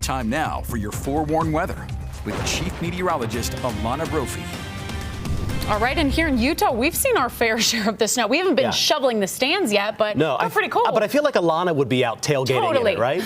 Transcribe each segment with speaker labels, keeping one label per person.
Speaker 1: Time now for your forewarned weather with Chief Meteorologist Alana Brophy.
Speaker 2: All right, and here in Utah, we've seen our fair share of the snow. We haven't been shoveling the stands yet, but we're pretty cold.
Speaker 3: But I feel like Alana would be out tailgating in it, right?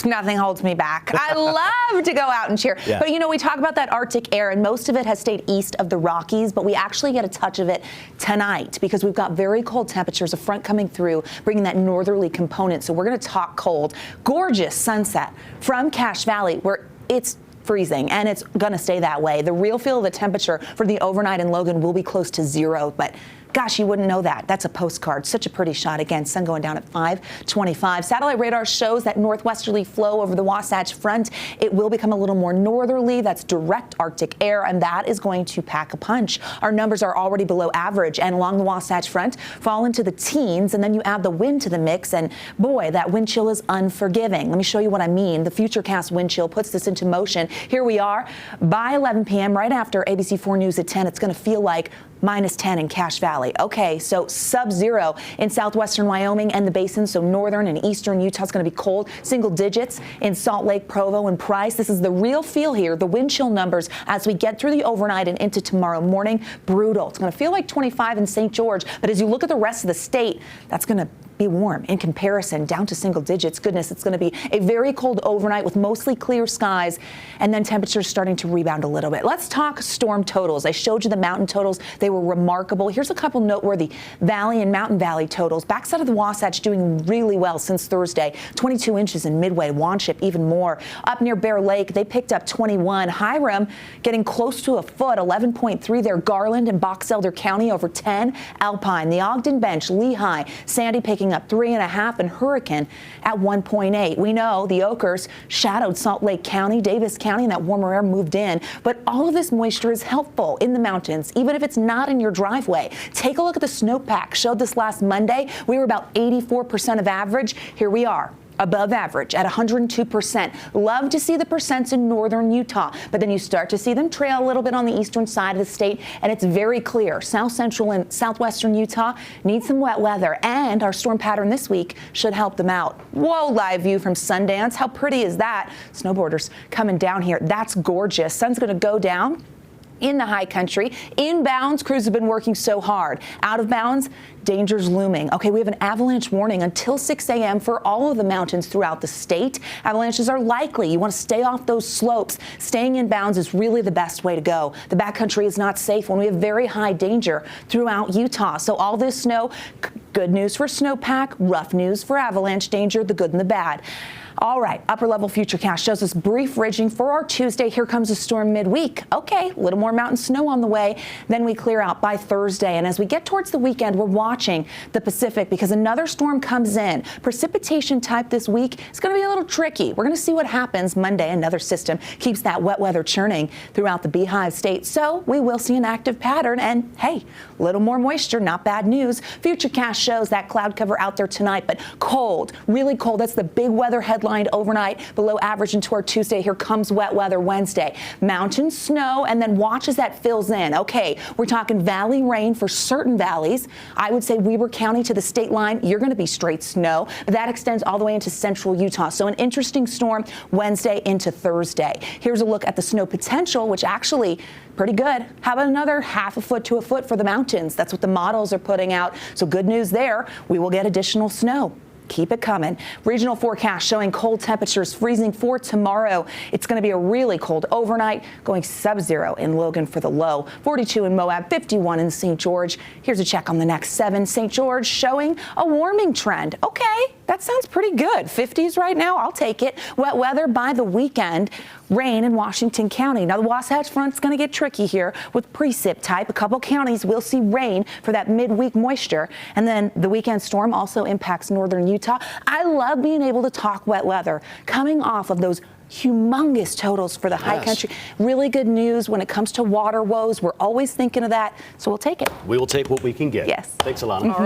Speaker 4: Nothing holds me back. I love to go out and cheer.
Speaker 3: Yeah.
Speaker 4: But, you know, we talk about that Arctic air, and most of it has stayed east of the Rockies, but we actually get a touch of it tonight because we've got very cold temperatures, a front coming through, bringing that northerly component. So we're going to talk cold. Gorgeous sunset from Cache Valley, where it's freezing, and it's going to stay that way. The real feel of the temperature for the overnight in Logan will be close to 0, but gosh, you wouldn't know that. That's a postcard. Such a pretty shot. Again, sun going down at 5:25. Satellite radar shows that northwesterly flow over the Wasatch Front. It will become a little more northerly. That's direct Arctic air, and that is going to pack a punch. Our numbers are already below average, and along the Wasatch Front fall into the teens, and then you add the wind to the mix, and boy, that wind chill is unforgiving. Let me show you what I mean. The Futurecast wind chill puts this into motion. Here we are by 11 p.m. right after ABC4 News at 10. It's going to feel like -10 in Cache Valley. Okay, so sub-zero in southwestern Wyoming and the basin, so northern and eastern Utah is going to be cold. Single digits in Salt Lake, Provo, and Price. This is the real feel here. The wind chill numbers as we get through the overnight and into tomorrow morning, brutal. It's going to feel like 25 in St. George, but as you look at the rest of the state, that's going to be warm in comparison, down to single digits. Goodness, it's going to be a very cold overnight with mostly clear skies, and then temperatures starting to rebound a little bit. Let's talk storm totals. I showed you the mountain totals. They were remarkable. Here's a couple noteworthy valley and mountain valley totals. Backside of the Wasatch doing really well since Thursday. 22 inches in Midway, Wanship even more. Up near Bear Lake, they picked up 21. Hiram getting close to a foot, 11.3 there. Garland and Box Elder County over 10. Alpine, the Ogden Bench, Lehigh, Sandy picking up 3.5, and Hurricane at 1.8. We know the Oakers shadowed Salt Lake County, Davis County, and that warmer air moved in. But all of this moisture is helpful in the mountains, even if it's not in your driveway. Take a look at the snowpack. Showed this last Monday. We were about 84% of average. Here we are, above average at 102%. Love to see the percents in northern Utah, but then you start to see them trail a little bit on the eastern side of the state, and it's very clear. South central and southwestern Utah need some wet weather, and our storm pattern this week should help them out. Whoa, live view from Sundance. How pretty is that? Snowboarders coming down here. That's gorgeous. Sun's going to go down in the high country. Inbounds, crews have been working so hard. Out of bounds, dangers looming. Okay, we have an avalanche warning until 6 a.m. for all of the mountains throughout the state. Avalanches are likely. You want to stay off those slopes. Staying in bounds is really the best way to go. The backcountry is not safe when we have very high danger throughout Utah. So all this snow, good news for snowpack, rough news for avalanche danger, the good and the bad. All right, upper level Futurecast shows us brief ridging for our Tuesday. Here comes a storm midweek. Okay, a little more mountain snow on the way. Then we clear out by Thursday. And as we get towards the weekend, we're watching the Pacific because another storm comes in. Precipitation type this week is going to be a little tricky. We're going to see what happens Monday. Another system keeps that wet weather churning throughout the Beehive State. So we will see an active pattern. And hey, a little more moisture, not bad news. Futurecast shows that cloud cover out there tonight, but cold, really cold. That's the big weather headline overnight, below average into our Tuesday. Here comes wet weather Wednesday. Mountain snow, and then watch as that fills in. Okay, we're talking valley rain for certain valleys. I would say Weber County to the state line, you're going to be straight snow. But that extends all the way into central Utah. So an interesting storm Wednesday into Thursday. Here's a look at the snow potential, which actually pretty good. How about another half a foot to a foot for the mountains? That's what the models are putting out. So good news there. We will get additional snow. Keep it coming. Regional forecast showing cold temperatures freezing for tomorrow. It's going to be a really cold overnight, going sub-zero in Logan for the low. 42 in Moab, 51 in St. George. Here's a check on the next 7. St. George showing a warming trend. Okay, that sounds pretty good. 50s right now, I'll take it. Wet weather by the weekend. Rain in Washington County. Now the Wasatch Front's going to get tricky here with precip type. A couple counties will see rain for that midweek moisture. And then the weekend storm also impacts northern Utah. I love being able to talk wet weather coming off of those humongous totals for the high country. Really good news when it comes to water woes. We're always thinking of that. So we'll take it.
Speaker 3: We will take what we can get.
Speaker 4: Yes.
Speaker 3: Thanks, Alana.
Speaker 2: All right.